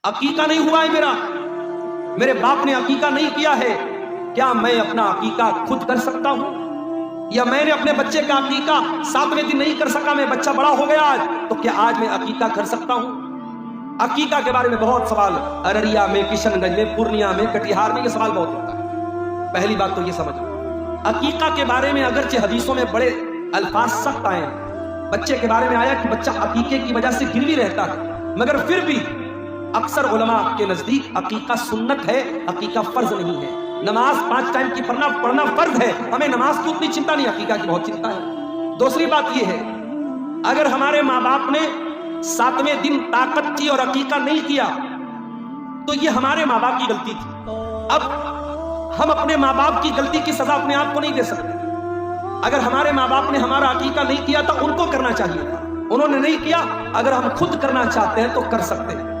अकीका नहीं हुआ है मेरे बाप ने अकीका नहीं किया है, क्या मैं अपना अकीका खुद कर सकता हूं? या मैंने अपने बच्चे का अकीका 7वें दिन नहीं कर सका, मैं बच्चा बड़ा हो गया आज, तो क्या आज मैं अकीका कर सकता हूं? अकीका के बारे में बहुत सवाल अररिया में, किशनगंज में, पूर्णिया में, कटिहार में ये सवाल बहुत होता है। पहली बात तो ये समझो, अकीका के बारे में अगरचे हदीसों में बड़े अल्फाज सख्त आए हैं। बच्चे के बारे में आया कि बच्चा अकीके की वजह से गिरवी रहता है, मगर फिर भी अक्सर उलमा के नजदीक अकीका सुन्नत है, अकीका फर्ज नहीं है। नमाज 5 टाइम की पढ़ना फर्ज है, हमें नमाज की उतनी चिंता नहीं, अकीका की बहुत चिंता है। दूसरी बात यह है, अगर हमारे माँ बाप ने 7वें दिन ताकत की और अकीका नहीं किया तो ये हमारे माँ बाप की गलती थी। अब हम अपने माँ बाप की गलती की सजा अपने आप को नहीं दे सकते। अगर हमारे माँ बाप ने हमारा अकीका नहीं किया तो उनको करना चाहिए था, उन्होंने नहीं किया। अगर हम खुद करना चाहते हैं तो कर सकते हैं।